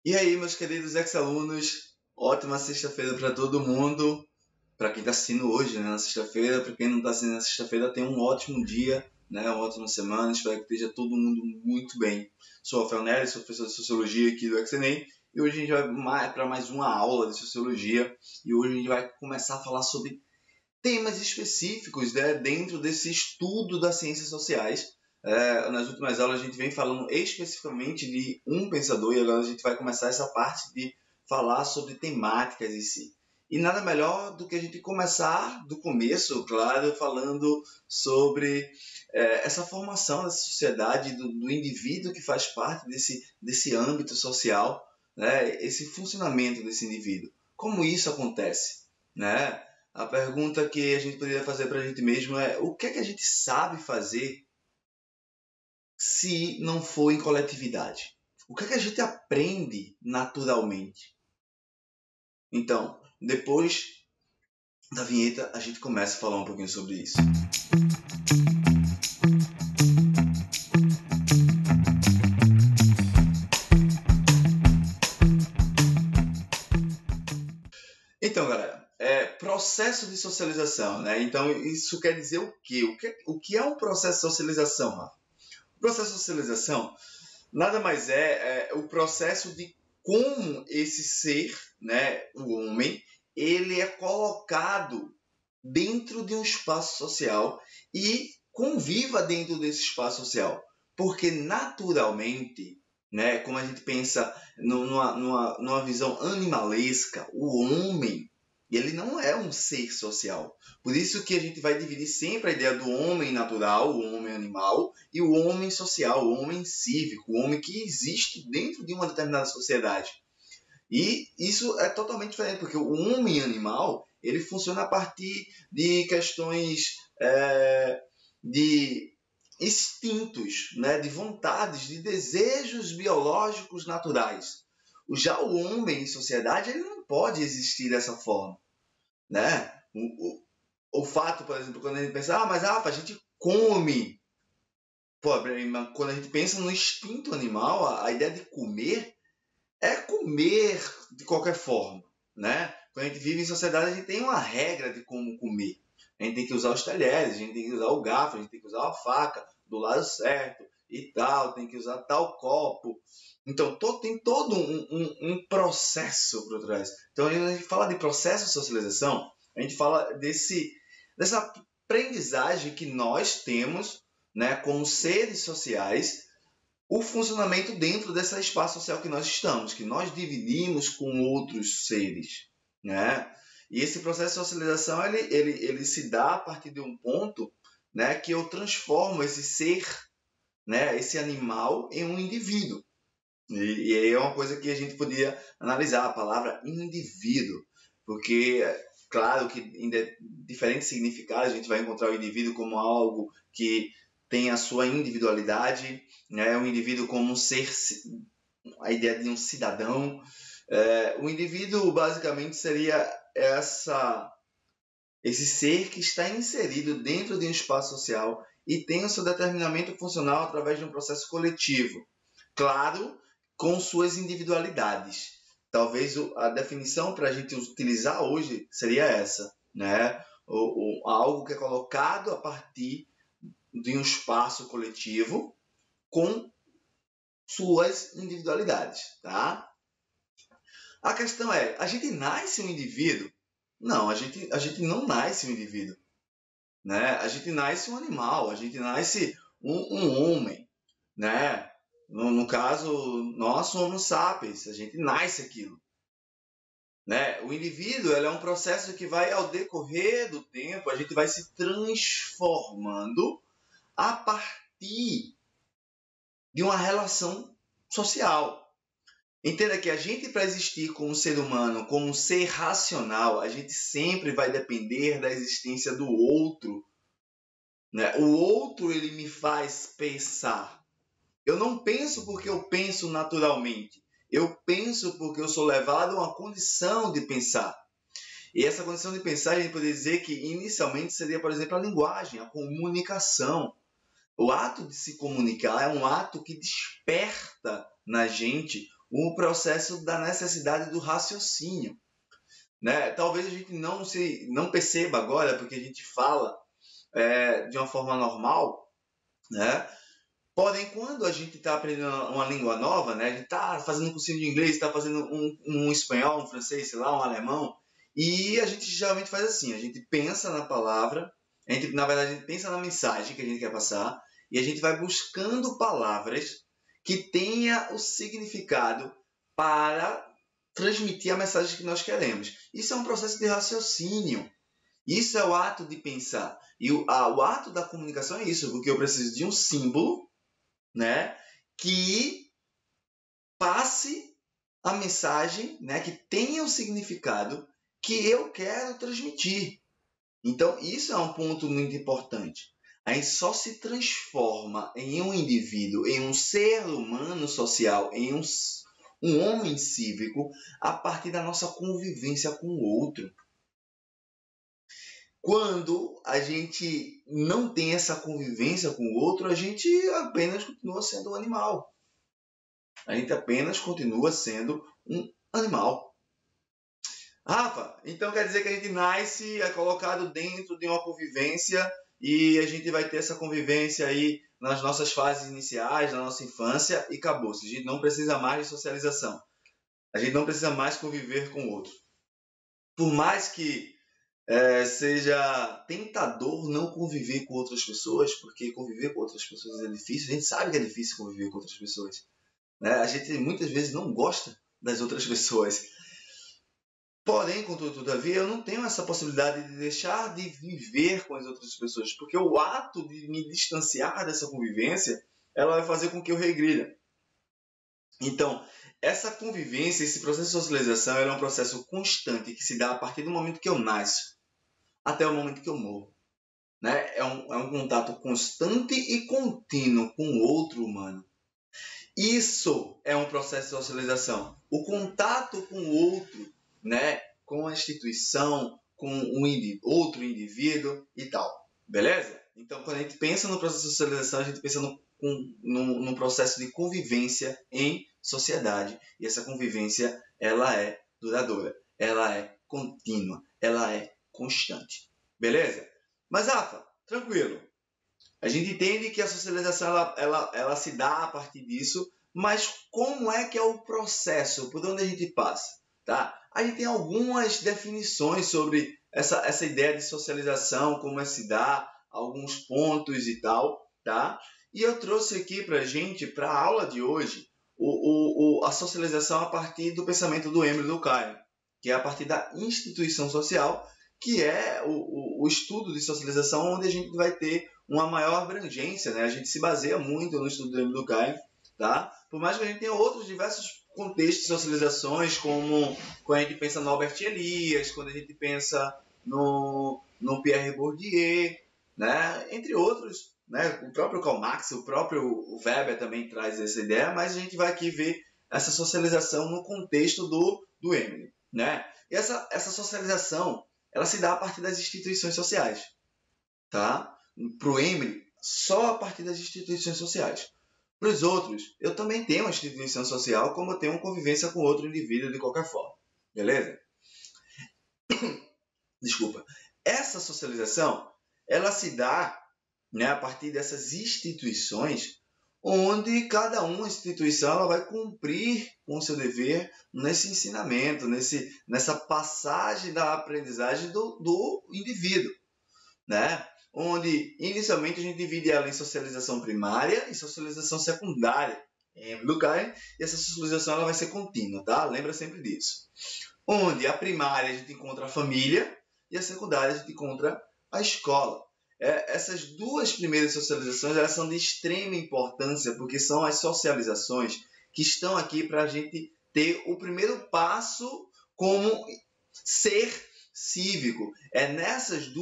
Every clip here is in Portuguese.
E aí, meus queridos ex-alunos, ótima sexta-feira para todo mundo. Para quem está assistindo hoje, né, na sexta-feira, para quem não está assistindo na sexta-feira, tenha um ótimo dia, né, uma ótima semana. Espero que esteja todo mundo muito bem. Sou Rafael Nery, sou professor de Sociologia aqui do XNA, e hoje a gente vai para mais uma aula de Sociologia, e hoje a gente vai começar a falar sobre temas específicos, né, dentro desse estudo das ciências sociais. Nas últimas aulas a gente vem falando especificamente de um pensador e agora a gente vai começar essa parte de falar sobre temáticas em si. E nada melhor do que a gente começar do começo, claro, falando sobre essa formação dessa sociedade, do indivíduo que faz parte desse âmbito social, né, esse funcionamento desse indivíduo. Como isso acontece? Né? A pergunta que a gente poderia fazer para a gente mesmo é: o que é que a gente sabe fazer se não for em coletividade? O que é que a gente aprende naturalmente? Então, depois da vinheta, a gente começa a falar um pouquinho sobre isso. Então, galera, processo de socialização, né? Então, isso quer dizer o quê? O que é um processo de socialização, Rafa? O processo de socialização nada mais é o processo de como esse ser, né, o homem, ele é colocado dentro de um espaço social e conviva dentro desse espaço social. Porque, naturalmente, né, como a gente pensa numa visão animalesca, o homem ele não é um ser social. Por isso que a gente vai dividir sempre a ideia do homem natural, o homem animal, e o homem social, o homem cívico, o homem que existe dentro de uma determinada sociedade. E isso é totalmente diferente, porque o homem animal ele funciona a partir de questões de instintos, né, de vontades, de desejos biológicos naturais. Já o homem em sociedade ele não pode existir dessa forma. Né? O fato, por exemplo, quando a gente pensa, mas Rafa, a gente come. Pô, quando a gente pensa no instinto animal, a ideia de comer é comer de qualquer forma, né? Quando a gente vive em sociedade, a gente tem uma regra de como comer. A gente tem que usar os talheres, a gente tem que usar o garfo, a gente tem que usar a faca do lado certo e tal, tem que usar tal copo. Então, tem todo um processo por trás. Então, quando a gente fala de processo de socialização, a gente fala dessa aprendizagem que nós temos, né, como seres sociais, o funcionamento dentro desse espaço social que nós estamos, que nós dividimos com outros seres, né? E esse processo de socialização ele se dá a partir de um ponto, né, que eu transformo esse ser, né, esse animal, em um indivíduo. E aí é uma coisa que a gente podia analisar, a palavra indivíduo, porque claro que em diferentes significados a gente vai encontrar o indivíduo como algo que tem a sua individualidade, né? O indivíduo como um ser, a ideia de um cidadão. O indivíduo basicamente seria esse ser que está inserido dentro de um espaço social e tem o seu determinamento funcional através de um processo coletivo. Claro, com suas individualidades. Talvez a definição para a gente utilizar hoje seria essa, né? Algo que é colocado a partir de um espaço coletivo com suas individualidades, tá? A questão é, a gente nasce um indivíduo? Não, a gente não nasce um indivíduo, né? A gente nasce um animal, a gente nasce um homem, né? No caso, nós somos sapiens, a gente nasce aquilo. Né? O indivíduo é um processo que vai, ao decorrer do tempo, a gente vai se transformando a partir de uma relação social. Entenda que a gente, para existir como ser humano, como um ser racional, a gente sempre vai depender da existência do outro. Né? O outro, ele me faz pensar. Eu não penso porque eu penso naturalmente. Eu penso porque eu sou levado a uma condição de pensar. E essa condição de pensar, a gente poderia dizer que inicialmente seria, por exemplo, a linguagem, a comunicação. O ato de se comunicar é um ato que desperta na gente o processo da necessidade do raciocínio, né? Talvez a gente não perceba agora, porque a gente fala de uma forma normal, né? Porém, quando a gente está aprendendo uma língua nova, né? A gente está fazendo um cursinho de inglês, está fazendo um espanhol, um francês, sei lá, um alemão, e a gente geralmente faz assim, a gente pensa na palavra, na verdade a gente pensa na mensagem que a gente quer passar, e a gente vai buscando palavras que tenha o significado para transmitir a mensagem que nós queremos. Isso é um processo de raciocínio. Isso é o ato de pensar. E o ato da comunicação é isso, porque eu preciso de um símbolo, né, que passe a mensagem, né, que tenha o significado que eu quero transmitir. Então, isso é um ponto muito importante. A gente só se transforma em um indivíduo, em um ser humano social, em um homem cívico, a partir da nossa convivência com o outro. Quando a gente não tem essa convivência com o outro, a gente apenas continua sendo um animal. A gente apenas continua sendo um animal. Rafa, então quer dizer que a gente nasce, é colocado dentro de uma convivência e a gente vai ter essa convivência aí nas nossas fases iniciais, na nossa infância e acabou-se. A gente não precisa mais de socialização. A gente não precisa mais conviver com o outro. Por mais que seja tentador não conviver com outras pessoas, porque conviver com outras pessoas é difícil, a gente sabe que é difícil conviver com outras pessoas, né? A gente muitas vezes não gosta das outras pessoas. Porém, contudo, todavia, eu não tenho essa possibilidade de deixar de viver com as outras pessoas, porque o ato de me distanciar dessa convivência, ela vai fazer com que eu regrida. Então, essa convivência, esse processo de socialização, é um processo constante que se dá a partir do momento que eu nasço até o momento que eu morro. Né? É um contato constante e contínuo com o outro humano. Isso é um processo de socialização. O contato com o outro, né? Com a instituição, com outro indivíduo e tal. Beleza? Então, quando a gente pensa no processo de socialização, a gente pensa num processo de convivência em sociedade. E essa convivência, ela é duradoura, ela é contínua, ela é constante. Beleza? Mas, Rafa, tranquilo. A gente entende que a socialização ela se dá a partir disso, mas como é que é o processo? Por onde a gente passa? Tá? A gente tem algumas definições sobre essa ideia de socialização, como é que se dá, alguns pontos e tal. Tá? E eu trouxe aqui para a gente, para a aula de hoje, a socialização a partir do pensamento do Emile Durkheim, que é a partir da instituição social, que é o estudo de socialização, onde a gente vai ter uma maior abrangência, né? A gente se baseia muito no estudo do Emile Durkheim, tá? Por mais que a gente tenha outros diversos contextos de socializações, como quando a gente pensa no Albert Elias, quando a gente pensa no Pierre Bourdieu, né? Entre outros, né? O próprio Karl Marx, o próprio Weber também traz essa ideia, mas a gente vai aqui ver essa socialização no contexto do Emile, né? E essa socialização, ela se dá a partir das instituições sociais, tá? Para o Emile, só a partir das instituições sociais. Para os outros, eu também tenho uma instituição social, como eu tenho uma convivência com outro indivíduo de qualquer forma. Beleza? Desculpa. Essa socialização, ela se dá, né, a partir dessas instituições, onde cada uma instituição ela vai cumprir com o seu dever nesse ensinamento, nessa passagem da aprendizagem do indivíduo, né? Onde inicialmente a gente divide ela em socialização primária e socialização secundária em Durkheim, e essa socialização ela vai ser contínua, tá? Lembra sempre disso. Onde a primária a gente encontra a família e a secundária a gente encontra a escola. Essas duas primeiras socializações elas são de extrema importância, porque são as socializações que estão aqui para a gente ter o primeiro passo como ser cívico. É nesses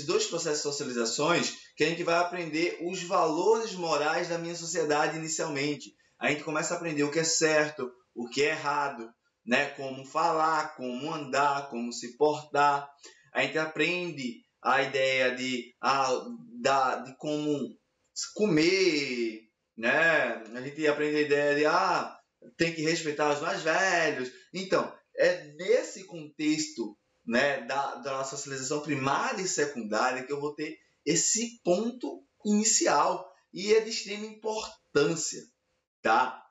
dois processos de socializações que a gente vai aprender os valores morais da minha sociedade inicialmente. A gente começa a aprender o que é certo, o que é errado, né? Como falar, como andar, como se portar. A gente aprende a ideia de como comer, né? A gente aprende a ideia de tem que respeitar os mais velhos. Então, é nesse contexto, né, da socialização primária e secundária que eu vou ter esse ponto inicial e é de extrema importância, tá?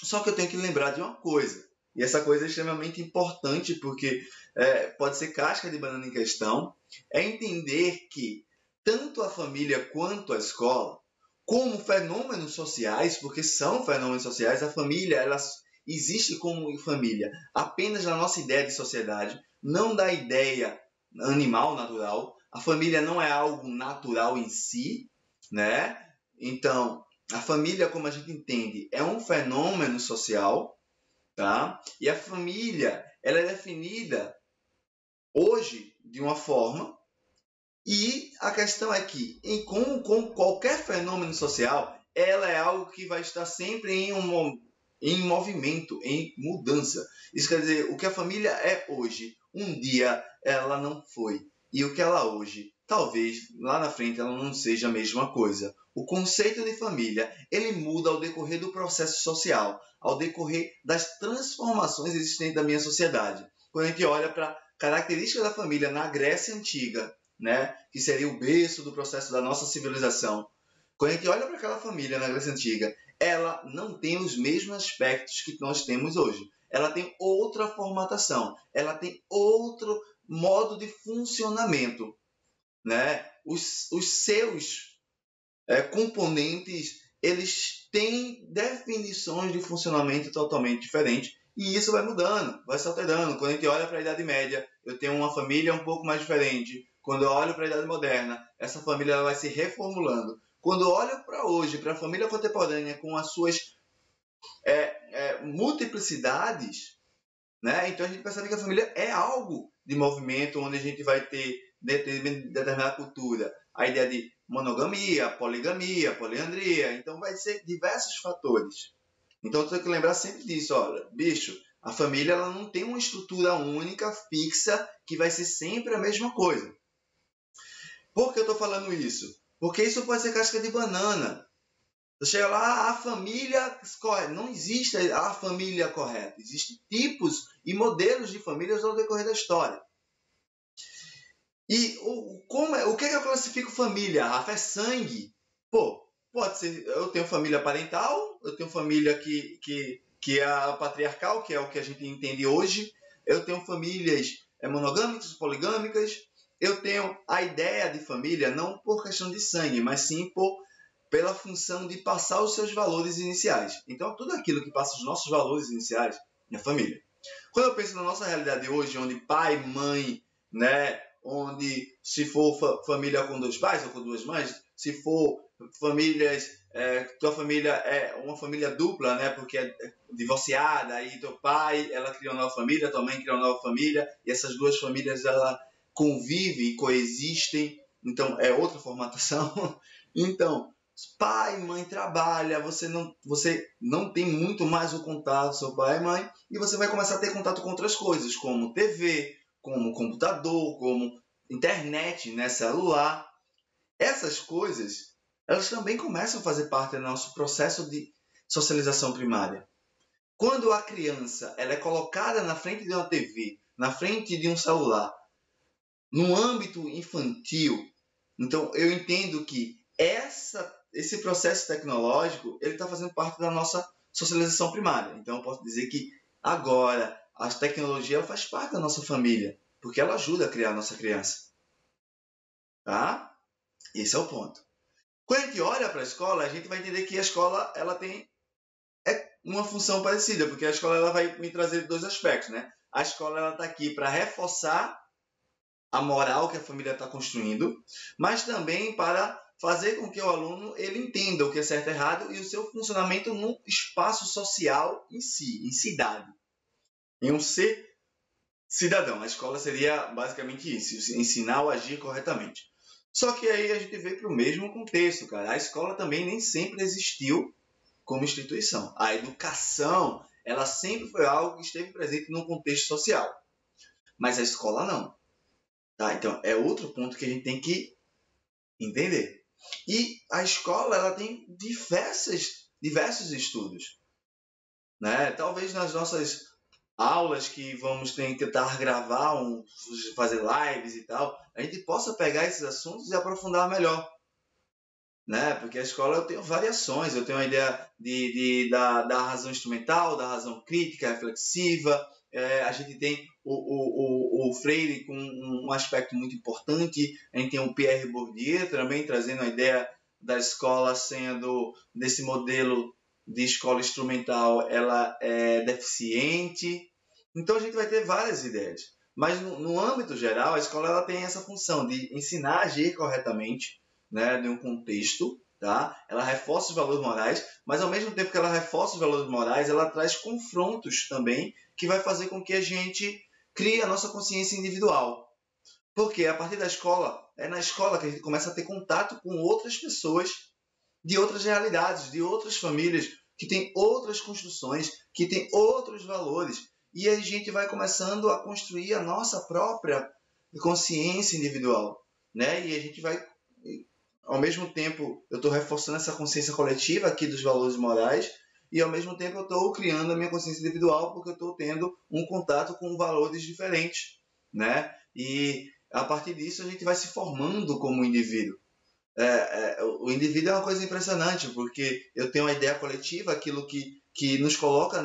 Só que eu tenho que lembrar de uma coisa, e essa coisa é extremamente importante porque pode ser casca de banana em questão, é entender que tanto a família quanto a escola, como fenômenos sociais, porque são fenômenos sociais, a família ela existe como família apenas na nossa ideia de sociedade, não da ideia animal natural. A família não é algo natural em si, né? Então, a família, como a gente entende, é um fenômeno social, tá? E a família, ela é definida hoje de uma forma, e a questão é que, com qualquer fenômeno social, ela é algo que vai estar sempre em movimento, em mudança. Isso quer dizer, o que a família é hoje, um dia ela não foi. E o que ela hoje, talvez lá na frente ela não seja a mesma coisa. O conceito de família, ele muda ao decorrer do processo social, ao decorrer das transformações existentes da minha sociedade. Quando a gente olha para características da família na Grécia Antiga, né, que seria o berço do processo da nossa civilização. Quando a gente olha para aquela família na Grécia Antiga, ela não tem os mesmos aspectos que nós temos hoje. Ela tem outra formatação, ela tem outro modo de funcionamento, né? Os seus componentes, eles têm definições de funcionamento totalmente diferentes e isso vai mudando, vai se alterando. Quando a gente olha para a Idade Média, eu tenho uma família um pouco mais diferente. Quando eu olho para a Idade Moderna, essa família ela vai se reformulando. Quando eu olho para hoje, para a família contemporânea, com as suas multiplicidades, né? Então a gente percebe que a família é algo de movimento, onde a gente vai ter, determinada cultura, a ideia de monogamia, poligamia, poliandria. Então vai ser diversos fatores. Então eu tenho que lembrar sempre disso. Olha, bicho, a família ela não tem uma estrutura única, fixa, que vai ser sempre a mesma coisa. Por que eu estou falando isso? Porque isso pode ser casca de banana. Você chega lá, a família correta. Não existe a família correta. Existem tipos e modelos de famílias ao decorrer da história. E o que eu classifico família? Rafa, é sangue? Pô, pode ser. Eu tenho família parental, eu tenho família que é a patriarcal, que é o que a gente entende hoje. Eu tenho famílias monogâmicas, poligâmicas. Eu tenho a ideia de família não por questão de sangue, mas sim pela função de passar os seus valores iniciais. Então, tudo aquilo que passa os nossos valores iniciais é família. Quando eu penso na nossa realidade hoje, onde pai, mãe, né, onde se for família com dois pais ou com duas mães, se for tua família é uma família dupla, né, porque é divorciada, aí teu pai, ela cria uma nova família, tua mãe cria uma nova família, e essas duas famílias, ela convivem e coexistem, então é outra formatação. Então, pai, mãe trabalha, você não tem muito mais o contato seu pai e mãe, e você vai começar a ter contato com outras coisas, como TV, como computador, como internet, né, celular. Essas coisas, elas também começam a fazer parte do nosso processo de socialização primária. Quando a criança ela é colocada na frente de uma TV, na frente de um celular, no âmbito infantil, então eu entendo que esse processo tecnológico ele está fazendo parte da nossa socialização primária. Então eu posso dizer que agora a tecnologia faz parte da nossa família, porque ela ajuda a criar a nossa criança. Tá? Esse é o ponto. Quando a gente olha para a escola, a gente vai entender que a escola ela tem uma função parecida, porque a escola ela vai me trazer dois aspectos, né? A escola está aqui para reforçar a moral que a família está construindo, mas também para fazer com que o aluno ele entenda o que é certo e errado e o seu funcionamento no espaço social em si, em cidade, em um ser cidadão. A escola seria basicamente isso, ensinar a agir corretamente. Só que aí a gente veio para o mesmo contexto, cara. A escola também nem sempre existiu como instituição. A educação, ela sempre foi algo que esteve presente no contexto social. Mas a escola não. Tá? Então, é outro ponto que a gente tem que entender. E a escola ela tem diversos estudos, né? Talvez nas nossas aulas que vamos tentar gravar, fazer lives e tal, a gente possa pegar esses assuntos e aprofundar melhor, né? Porque a escola eu tenho variações, eu tenho a ideia da razão instrumental, da razão crítica, reflexiva, a gente tem o Freire com um aspecto muito importante, a gente tem o Pierre Bourdieu também trazendo a ideia da escola sendo, desse modelo de escola instrumental, ela é deficiente. Então a gente vai ter várias ideias. Mas no âmbito geral, a escola ela tem essa função de ensinar a agir corretamente, né, de um contexto, tá? Ela reforça os valores morais, mas ao mesmo tempo que ela reforça os valores morais, ela traz confrontos também que vai fazer com que a gente crie a nossa consciência individual. Porque a partir da escola, é na escola que a gente começa a ter contato com outras pessoas de outras realidades, de outras famílias, que têm outras construções, que têm outros valores. E a gente vai começando a construir a nossa própria consciência individual, né? E a gente vai, ao mesmo tempo, eu estou reforçando essa consciência coletiva aqui dos valores morais, e ao mesmo tempo eu estou criando a minha consciência individual porque eu estou tendo um contato com valores diferentes, né? E a partir disso a gente vai se formando como indivíduo. O indivíduo é uma coisa impressionante, porque eu tenho uma ideia coletiva, aquilo que nos coloca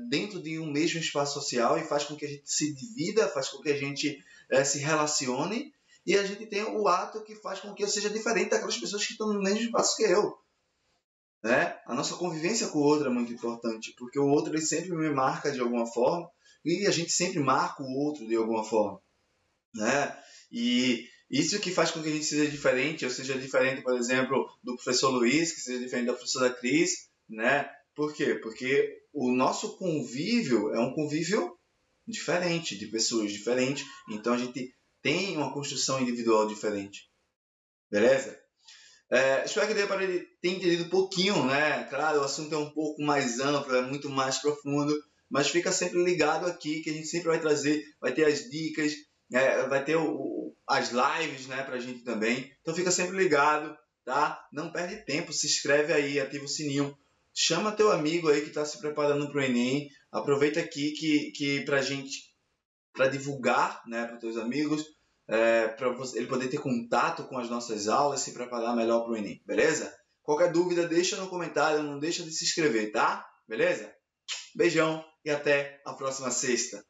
dentro de um mesmo espaço social e faz com que a gente se divida, faz com que a gente se relacione, e a gente tem o ato que faz com que eu seja diferente daquelas pessoas que estão no mesmo espaço que eu. Né? A nossa convivência com o outro é muito importante, porque o outro ele sempre me marca de alguma forma, e a gente sempre marca o outro de alguma forma. Né? E isso que faz com que a gente seja diferente, eu seja diferente, por exemplo, do professor Luiz, que seja diferente da professora Cris, né? Por quê? Porque o nosso convívio é um convívio diferente, de pessoas diferentes, então a gente tem uma construção individual diferente. Beleza? Espero que dê para ele ter entendido um pouquinho, né? Claro, o assunto é um pouco mais amplo, é muito mais profundo, mas fica sempre ligado aqui, que a gente sempre vai trazer, vai ter as dicas, vai ter as lives, né, pra gente também. Então fica sempre ligado, tá? Não perde tempo, se inscreve aí, ativa o sininho. Chama teu amigo aí que está se preparando para o Enem. Aproveita aqui que pra gente, para divulgar, né, para os teus amigos, para ele poder ter contato com as nossas aulas, se preparar melhor para o Enem, beleza? Qualquer dúvida, deixa no comentário, não deixa de se inscrever, tá? Beleza? Beijão e até a próxima sexta.